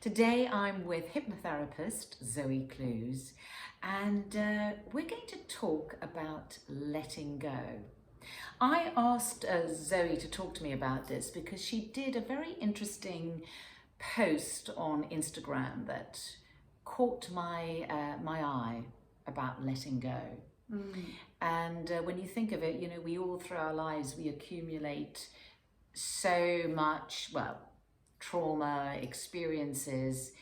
Today I'm with hypnotherapist Zoë Clews, and we're going to talk about letting go. I asked Zoe to talk to me about this because she did a very interesting post on Instagram that caught my eye about letting go. And when you think of it, you know, we all through our lives, we accumulate so much, well, trauma, experiences,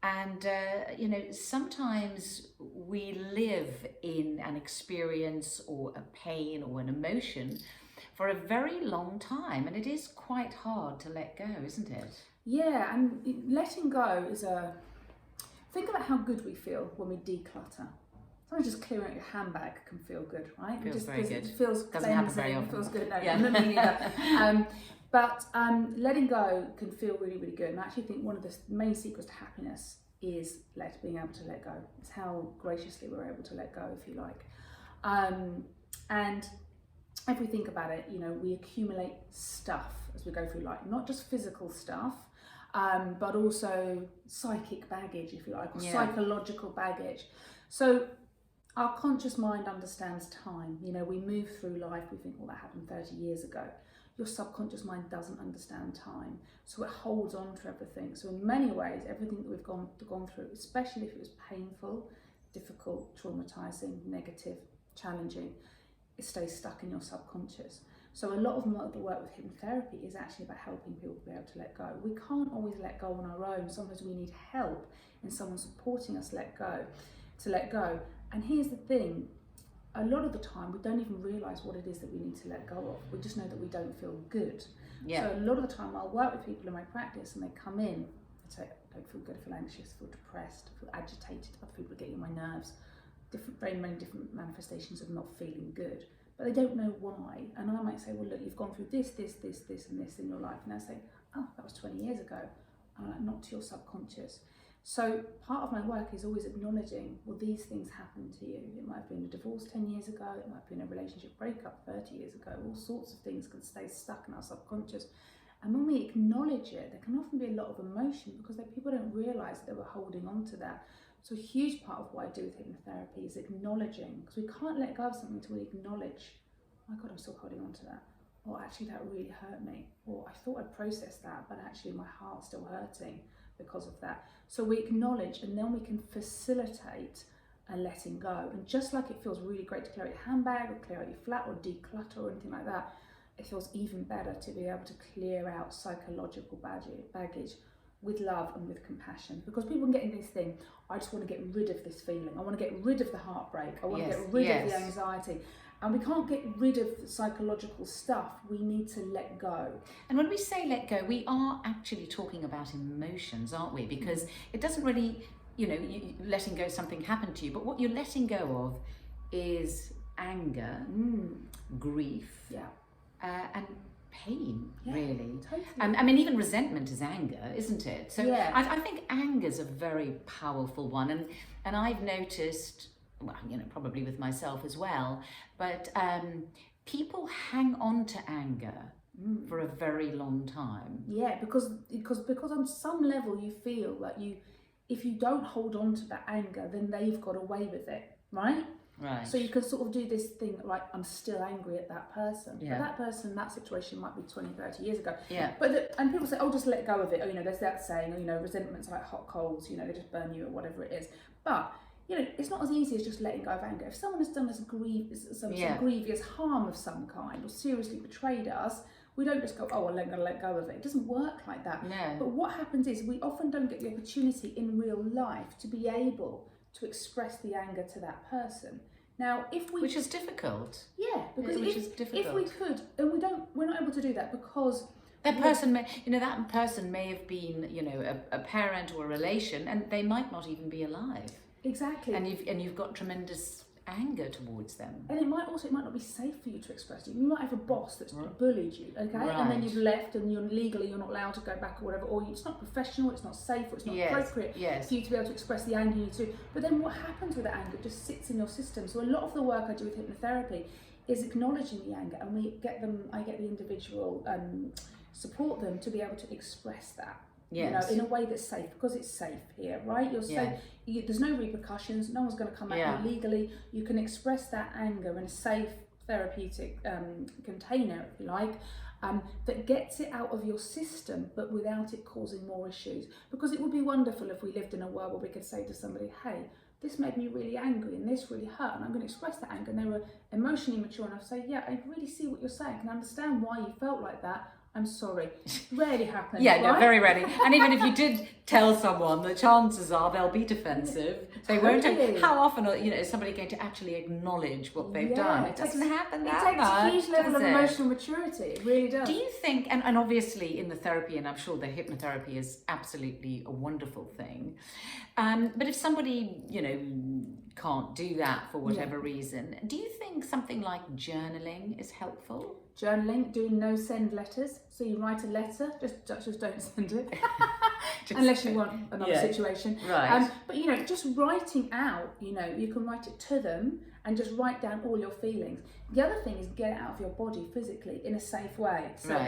and you know, sometimes we live in an experience or a pain or an emotion for a very long time, and it is quite hard to let go, isn't it? Yeah, and letting go is think about how good we feel when we declutter. Sometimes just clearing out your handbag can feel good, right? Feels very good. It feels Doesn't happen very cleansing, often. it feels good. No, Yeah. not me neither. But letting go can feel really, really good. And I actually think one of the main secrets to happiness is being able to let go. It's how graciously we're able to let go, if you like. And if we think about it, you know, we accumulate stuff as we go through life, not just physical stuff, but also psychic baggage, if you like, or psychological baggage. So our conscious mind understands time. You know, we move through life, we think, well, that happened 30 years ago. Your subconscious mind doesn't understand time, so it holds on to everything. So in many ways, everything that we've gone through, especially if it was painful, difficult, traumatizing, negative, challenging, it stays stuck in your subconscious. So a lot of the work with hypnotherapy is actually about helping people be able to let go. We can't always let go on our own. Sometimes we need help in someone supporting us to let go. And here's the thing, a lot of the time we don't even realise what it is that we need to let go of. We just know that we don't feel good. So a lot of the time I'll work with people in my practice and they come in and say, I don't feel good, I feel anxious, I feel depressed, I feel agitated, other people are getting on my nerves. Very many different manifestations of not feeling good. But they don't know why. And I might say, well, look, you've gone through this and this in your life. And they'll say, oh, that was 20 years ago. I'm like, not to your subconscious. So part of my work is always acknowledging, well, these things happened to you. It might have been a divorce 10 years ago. It might have been a relationship breakup 30 years ago. All sorts of things can stay stuck in our subconscious. And when we acknowledge it, there can often be a lot of emotion because people don't realise they were holding on to that. So a huge part of what I do with hypnotherapy is acknowledging, because we can't let go of something until we acknowledge, oh my God, I'm still holding on to that. Or actually that really hurt me. Or I thought I'd processed that, but actually my heart's still hurting because of that. So we acknowledge, and then we can facilitate a letting go. And just like it feels really great to clear out your handbag or clear out your flat or declutter or anything like that, it feels even better to be able to clear out psychological baggage with love and with compassion. Because people can get in this thing, I just want to get rid of this feeling. I want to get rid of the heartbreak. I want to get rid of the anxiety. And we can't get rid of the psychological stuff. We need to let go. And when we say let go, we are actually talking about emotions, aren't we? Because it doesn't really, you know, letting go something happened to you, but what you're letting go of is anger, grief, and pain, really. Totally. I mean, even resentment is anger, isn't it? So I think anger's a very powerful one, and I've noticed, well, you know, probably with myself as well, but people hang on to anger for a very long time. Yeah, because on some level you feel that if you don't hold on to that anger, then they've got away with it, right? Right. So you can sort of do this thing like, I'm still angry at that person. But that person, that situation might be 20, 30 years ago. Yeah. And people say, oh, just let go of it. Oh, you know, there's that saying, oh, you know, resentment's like hot coals, you know, they just burn you or whatever it is. But, you know, it's not as easy as just letting go of anger. If someone has done us some grievous harm of some kind or seriously betrayed us, we don't just go, oh, well, I'm going to let go of it. It doesn't work like that. No. But what happens is we often don't get the opportunity in real life to be able to express the anger to that person. Now, which is difficult. Yeah, because if we could, and we're not able to do that because that person may, you know, that person may have been, you know, a parent or a relation, and they might not even be alive. Exactly. And you've got tremendous anger towards them. And it might not be safe for you to express it. You might have a boss that's bullied you, okay? Right. And then you've left and you're not allowed to go back or whatever, or it's not professional, it's not safe, or it's not appropriate for you to be able to express the anger you need to. But then what happens with that anger? It just sits in your system. So a lot of the work I do with hypnotherapy is acknowledging the anger, and I get the individual, support them to be able to express that. Yes. in a way that's safe, because it's safe here, right? You're safe. There's no repercussions. No one's going to come at you legally. You can express that anger in a safe, therapeutic container, if you like, that gets it out of your system, but without it causing more issues. Because it would be wonderful if we lived in a world where we could say to somebody, hey, this made me really angry and this really hurt, and I'm going to express that anger, and they were emotionally mature enough to say, yeah, I really see what you're saying, I can understand why you felt like that, I'm sorry. Rarely happens. Yeah, right? no, very rarely. And even if you did tell someone, the chances are they'll be defensive. They won't. How often is somebody going to actually acknowledge what they've done? It doesn't happen that much. It takes a huge level of emotional maturity. It really does. Do you think, and obviously in the therapy, and I'm sure the hypnotherapy is absolutely a wonderful thing, but if somebody, can't do that for whatever reason, do you think something like journaling is helpful? Journaling, doing no send letters. So you write a letter, just don't send it, unless you want another situation. Right. But just writing out. You can write it to them and just write down all your feelings. The other thing is get it out of your body physically in a safe way. So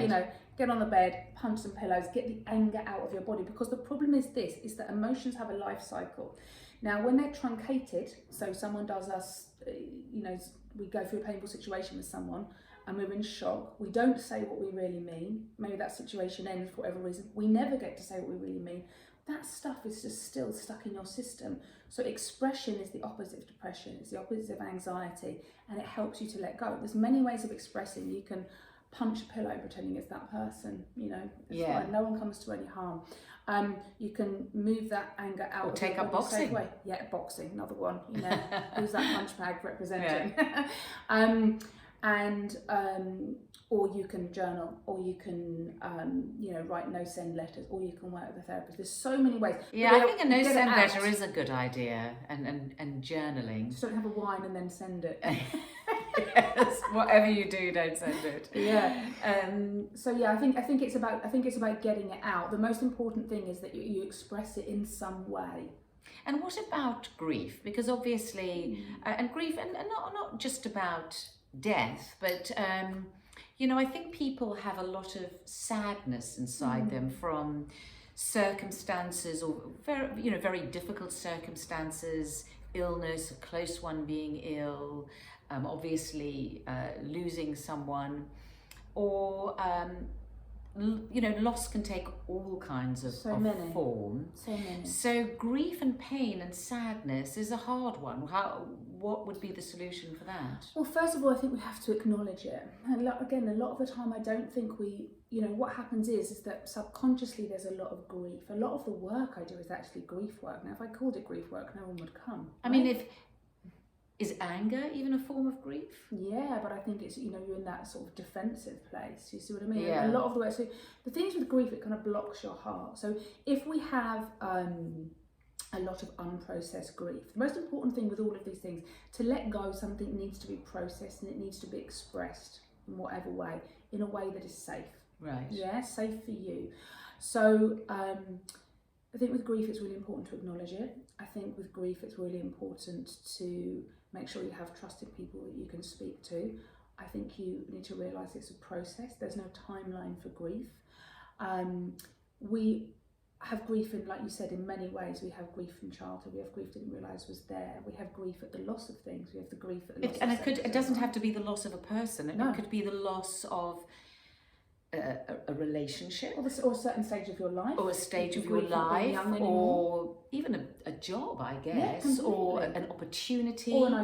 get on the bed, punch some pillows, get the anger out of your body, because the problem is that emotions have a life cycle. Now, when they're truncated, so someone does us, we go through a painful situation with someone and we're in shock, we don't say what we really mean, maybe that situation ends for whatever reason, we never get to say what we really mean, that stuff is just still stuck in your system. So expression is the opposite of depression, it's the opposite of anxiety, and it helps you to let go. There's many ways of expressing. You can punch a pillow pretending it's that person, it's fine, no one comes to any harm. You can move that anger out. Or take up boxing. Yeah, boxing, another one. Who's that punch bag representing? Or you can journal, or you can write no send letters, or you can work with a therapist. There's so many ways. Yeah, I think a no send letter is a good idea, and journaling. Just don't have a wine and then send it. Yes, whatever you do, don't send it. Yeah. I think it's about getting it out. The most important thing is that you express it in some way. And what about grief? Because obviously, and grief, and not just about death, but I think people have a lot of sadness inside them from circumstances, or very difficult circumstances, illness, a close one being ill, obviously losing someone, or loss can take all kinds of form. So many. So grief and pain and sadness is a hard one. What would be the solution for that? Well, first of all, I think we have to acknowledge it. And again, a lot of the time, I don't think what happens is that subconsciously there's a lot of grief. A lot of the work I do is actually grief work. Now, if I called it grief work, no one would come. Right? I mean, is anger even a form of grief? Yeah, but I think it's, you're in that sort of defensive place. You see what I mean? Yeah. A lot of the way, so the things with grief, it kind of blocks your heart. So if we have a lot of unprocessed grief, the most important thing with all of these things, to let go, something needs to be processed and it needs to be expressed in whatever way, in a way that is safe. Right. Yeah, safe for you. So I think with grief, it's really important to acknowledge it. I think with grief, it's really important to make sure you have trusted people that you can speak to. I think you need to realise it's a process. There's no timeline for grief. We have grief in, like you said, in many ways. We have grief from childhood. We have grief didn't realise was there. We have grief at the loss of things. We have the grief at the loss of it doesn't have to be the loss of a person. It could be the loss of a relationship, or a certain stage of your life, or a stage of your life, or even a job, I guess, or an opportunity, or an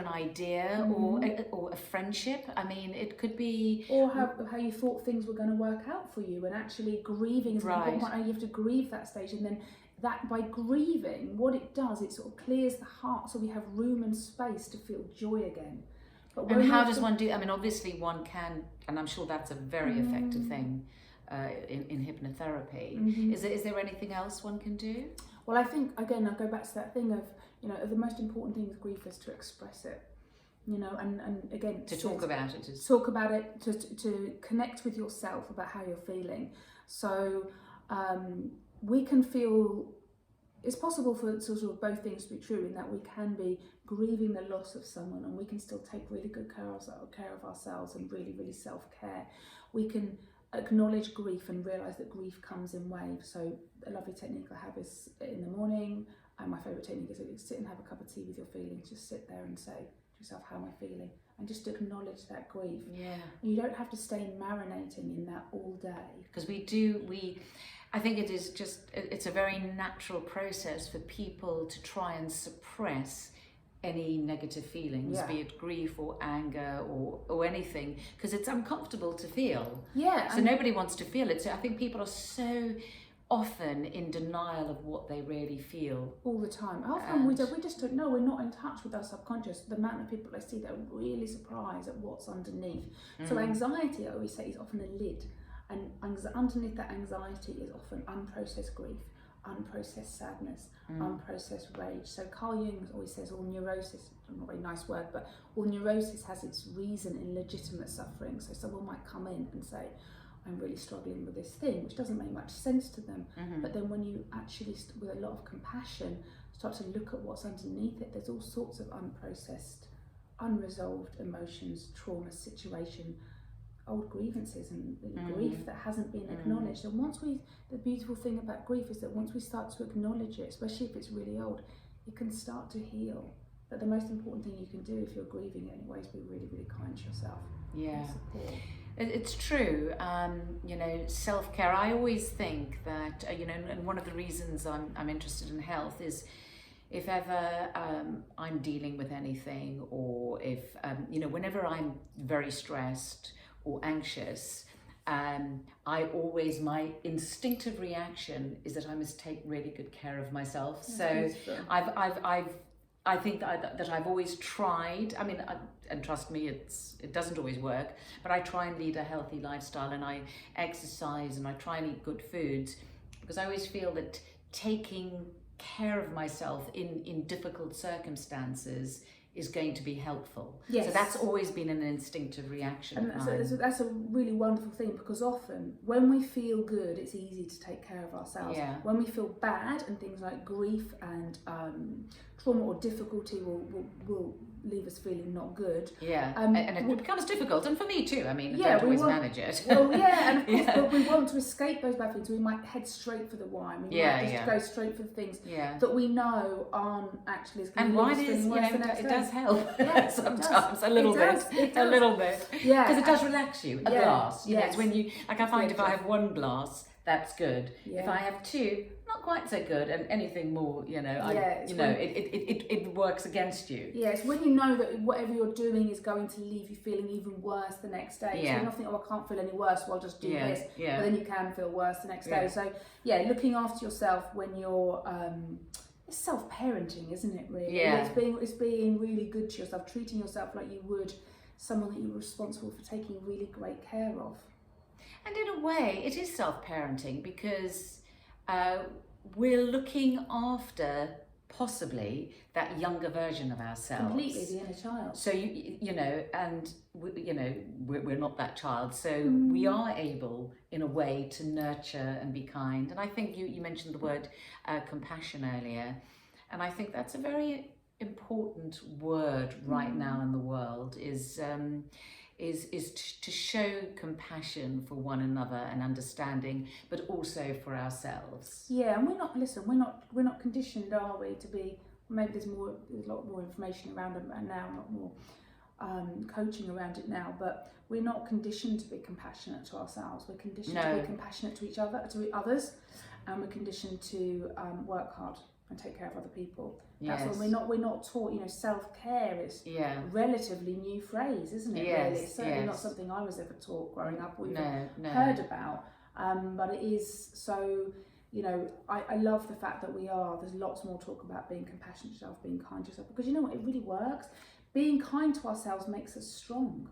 idea, or a friendship. I mean, it could be, or how you thought things were going to work out for you, and actually grieving is important. And you have to grieve that stage, and then that by grieving, what it does, it sort of clears the heart, so we have room and space to feel joy again. And how does one do? I mean, obviously one can, and I'm sure that's a very effective thing in hypnotherapy. Is there anything else one can do? Well, I think again, I go back to that thing of the most important thing with grief is to express it. And again, to talk about it, to connect with yourself about how you're feeling. So we can feel. It's possible for sort of both things to be true, in that we can be grieving the loss of someone and we can still take really good care of ourselves and really, really self-care. We can acknowledge grief and realise that grief comes in waves. So a lovely technique I have is in the morning, and my favourite technique is to sit and have a cup of tea with your feelings. Just sit there and say to yourself, how am I feeling? And just acknowledge that grief. Yeah. And you don't have to stay marinating in that all day. Because I think it is just, it's a very natural process for people to try and suppress any negative feelings, be it grief or anger or anything, because it's uncomfortable to feel. Yeah. So nobody wants to feel it. So I think people are so often in denial of what they really feel. All the time. Often we just don't know. We're not in touch with our subconscious. The amount of people I see that are really surprised at what's underneath. So anxiety, I always say, is often a lid. And underneath that anxiety is often unprocessed grief, unprocessed sadness, unprocessed rage. So Carl Jung always says all neurosis, not a very nice word, but all neurosis has its reason in legitimate suffering. So someone might come in and say, I'm really struggling with this thing, which doesn't make much sense to them. But then when you actually, with a lot of compassion, start to look at what's underneath it, there's all sorts of unprocessed, unresolved emotions, trauma, situation, old grievances and grief that hasn't been acknowledged. And the beautiful thing about grief is that once we start to acknowledge it, especially if it's really old, it can start to heal. But the most important thing you can do if you're grieving anyway is be really, really kind to yourself. Yeah. It's true. Self-care, I always think that, and one of the reasons I'm interested in health is if ever I'm dealing with anything, or if, whenever I'm very stressed or anxious, my instinctive reaction is that I must take really good care of myself. So I think that I've always tried, and trust me, it doesn't always work, but I try and lead a healthy lifestyle, and I exercise, and I try and eat good foods, because I always feel that taking care of myself in difficult circumstances is going to be helpful. Yes. So that's always been an instinctive reaction of mine. That's a really wonderful thing, because often when we feel good, it's easy to take care of ourselves. Yeah. When we feel bad, and things like grief and trauma or difficulty will leave us feeling not good. Yeah, and it becomes difficult, and for me too. I don't always manage it. Well, yeah, and of course, but we want to escape those bad things. We might head straight for the wine. We might just go straight for the things that we know aren't actually as good. And wine is, it does help. Yeah, sometimes a little bit. Yeah, because it does relax you. A glass. It's when you I find if I have one glass, that's good. Yeah. If I have two, not quite so good, and anything more, it works against you. Yeah, it's when you know that whatever you're doing is going to leave you feeling even worse the next day. So you're not thinking, I can't feel any worse, so I'll just do this. Yeah. But then you can feel worse the next day. So looking after yourself when you're it's self-parenting, isn't it, really? Yeah. It's being really good to yourself, treating yourself like you would someone that you're responsible for taking really great care of. And in a way, it is self-parenting, because we're looking after possibly that younger version of ourselves. Completely, the inner child. So we're not that child. So we are able, in a way, to nurture and be kind. And I think you mentioned the word compassion earlier, and I think that's a very important word right now in the world. Is to show compassion for one another and understanding, but also for ourselves. Yeah, and we're not conditioned, are we, to be? Maybe there's a lot more information around it now, a lot more coaching around it now, but we're not conditioned to be compassionate to ourselves. We're conditioned to be compassionate to each other, to others, and we're conditioned to work hard and take care of other people. That's when we're not taught. Self-care is a relatively new phrase, isn't it? Yes, really, it's certainly not something I was ever taught growing up or even heard about. But it is so. I love the fact that there's lots more talk about being compassionate to yourself, being kind to yourself, because you know what, it really works. Being kind to ourselves makes us strong.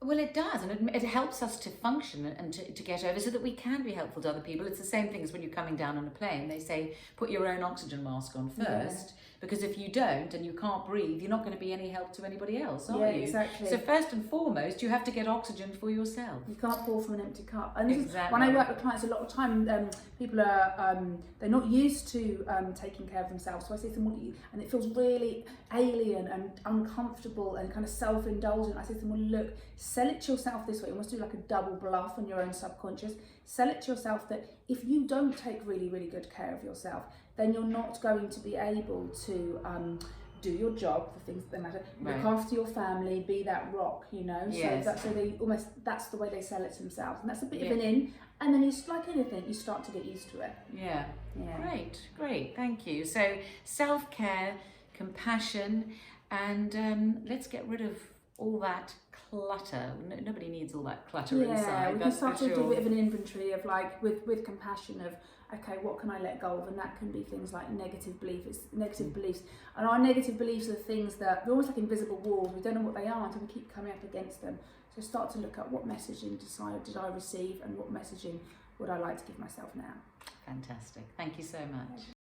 Well, it does, and it helps us to function and to get over, so that we can be helpful to other people. It's the same thing as when you're coming down on a plane. They say, put your own oxygen mask on first, because if you don't and you can't breathe, you're not going to be any help to anybody else, are you? Exactly. So first and foremost, you have to get oxygen for yourself. You can't pour from an empty cup. And when I work with clients, a lot of time people are they're not used to taking care of themselves. So I say to them, "What do you?" And it feels really alien and uncomfortable and kind of self-indulgent. I say to them, "Well, look, sell it to yourself this way. You must do like a double bluff on your own subconscious. Sell it to yourself that if you don't take really, really good care of yourself, then you're not going to be able to do your job, the things that matter, Right. look after your family, be that rock, you know. Yes. So that's the way they sell it to themselves, and that's a bit Yeah. of an in. And then it's like anything, you start to get used to it. Yeah. Yeah. Great, thank you. So self-care, compassion, and let's get rid of all that clutter. Nobody needs all that clutter Yeah, inside. we can That's start for to do a sure. bit of an inventory of like with compassion of, okay, what can I let go of? And that can be things like negative beliefs. And our negative beliefs are things that they're almost like invisible walls. We don't know what they are until we keep coming up against them. So start to look at what messaging did I receive, and what messaging would I like to give myself now. Fantastic. Thank you so much.